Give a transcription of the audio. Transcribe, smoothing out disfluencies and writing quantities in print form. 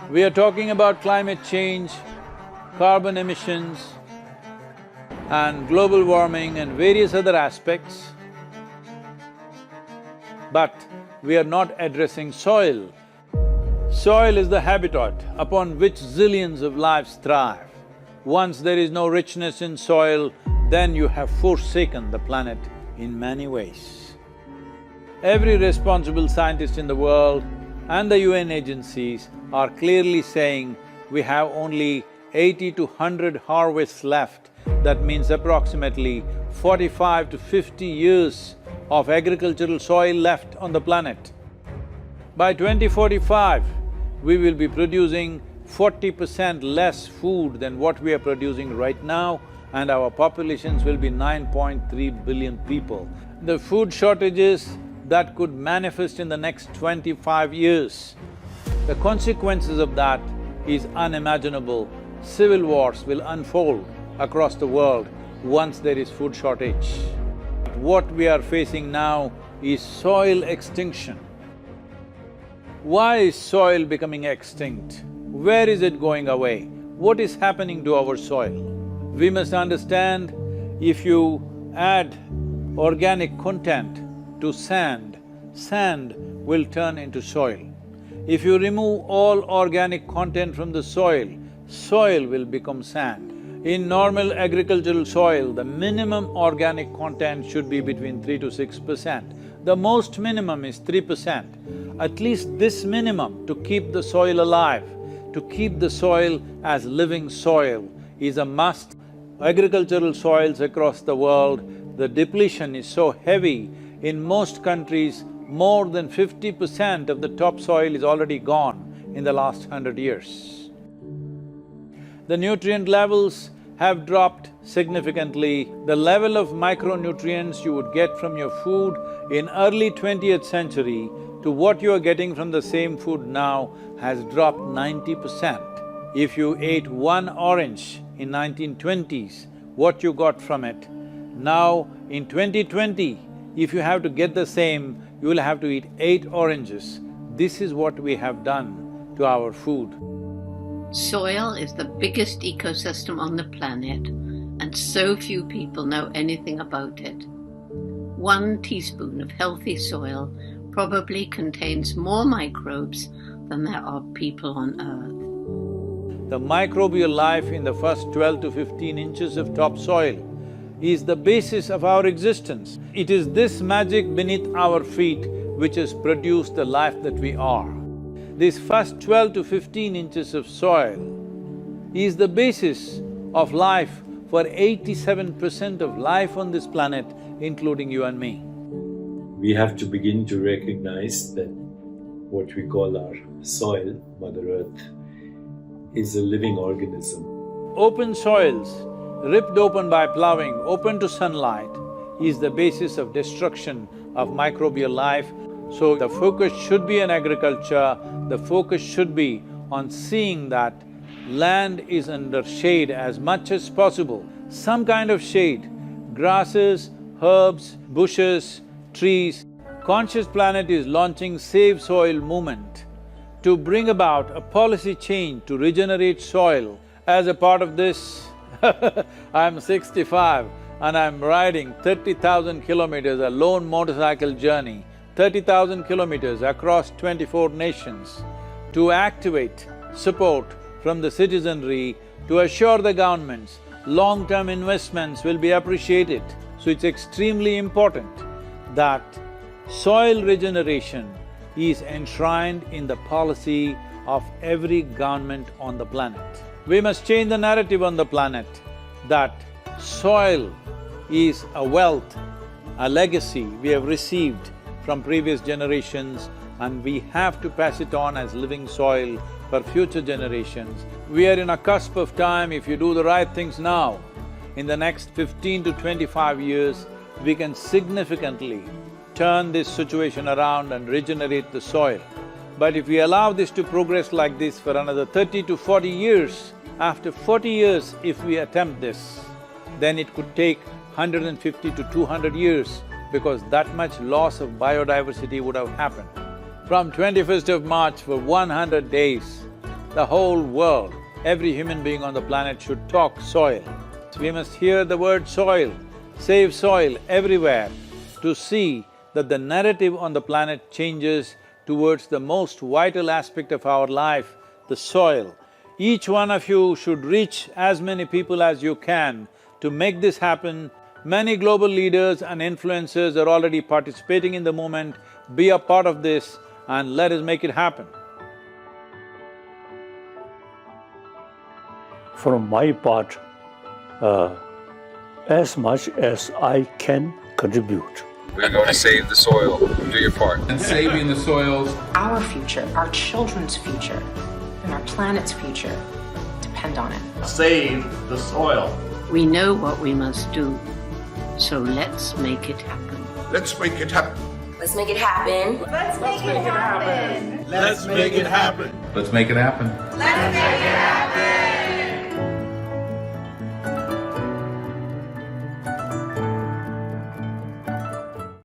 We are talking about climate change, carbon emissions, and global warming and various other aspects, but we are not addressing soil. Soil is the habitat upon which zillions of lives thrive. Once there is no richness in soil, then you have forsaken the planet in many ways. Every responsible scientist in the world and the UN agencies are clearly saying we have only 80 to 100 harvests left. That means approximately 45 to 50 years of agricultural soil left on the planet. By 2045, we will be producing 40% less food than what we are producing right now, and our populations will be 9.3 billion people. The food shortages that could manifest in the next 25 years, the consequences of that is unimaginable. Civil wars will unfold across the world once there is food shortage. What we are facing now is soil extinction. Why is soil becoming extinct? Where is it going away? What is happening to our soil? We must understand, if you add organic content to sand, sand will turn into soil. If you remove all organic content from the soil, soil will become sand. In normal agricultural soil, the minimum organic content should be between 3 to 6%. The most minimum is 3%. At least this minimum to keep the soil alive, to keep the soil as living soil is a must. Agricultural soils across the world, the depletion is so heavy, in most countries, more than 50% of the topsoil is already gone in the last 100 years. The nutrient levels have dropped significantly. The level of micronutrients you would get from your food in early 20th century to what you are getting from the same food now has dropped 90%. If you ate one orange in 1920s, what you got from it, now in 2020, if you have to get the same, you will have to eat 8 oranges. This is what we have done to our food. Soil is the biggest ecosystem on the planet, and so few people know anything about it. 1 teaspoon of healthy soil probably contains more microbes than there are people on Earth. The microbial life in the first 12 to 15 inches of topsoil is the basis of our existence. It is this magic beneath our feet which has produced the life that we are. This first 12 to 15 inches of soil is the basis of life for 87% of life on this planet, including you and me. We have to begin to recognize that what we call our soil, Mother Earth, is a living organism. Open soils, ripped open by ploughing, open to sunlight, is the basis of destruction of microbial life. So the focus should be on agriculture, the focus should be on seeing that land is under shade as much as possible, some kind of shade, grasses, herbs, bushes, trees. Conscious Planet is launching Save Soil movement to bring about a policy change to regenerate soil. As a part of this, I'm 65 and I'm riding 30,000 kilometers, a lone motorcycle journey, 30,000 kilometers across 24 nations to activate support from the citizenry to assure the governments long-term investments will be appreciated. So it's extremely important that soil regeneration is enshrined in the policy of every government on the planet. We must change the narrative on the planet that soil is a wealth, a legacy we have received from previous generations, and we have to pass it on as living soil for future generations. We are in a cusp of time. If you do the right things now, in the next 15 to 25 years, we can significantly turn this situation around and regenerate the soil. But if we allow this to progress like this for another 30 to 40 years, after 40 years if we attempt this, then it could take 150 to 200 years because that much loss of biodiversity would have happened. From 21st of March for 100 days, the whole world, every human being on the planet should talk soil. We must hear the word soil, save soil everywhere to see that the narrative on the planet changes towards the most vital aspect of our life, the soil. Each one of you should reach as many people as you can to make this happen. Many global leaders and influencers are already participating in the movement. Be a part of this and let us make it happen. From my part, as much as I can contribute. We're going to save the soil. Do your part. And saving the soils. Our future, our children's future, and our planet's future depend on it. Save the soil. We know what we must do, so let's make it happen. Let's make it happen. Let's make it happen. Let's make it happen. Let's make it happen. Let's make it happen. Let's make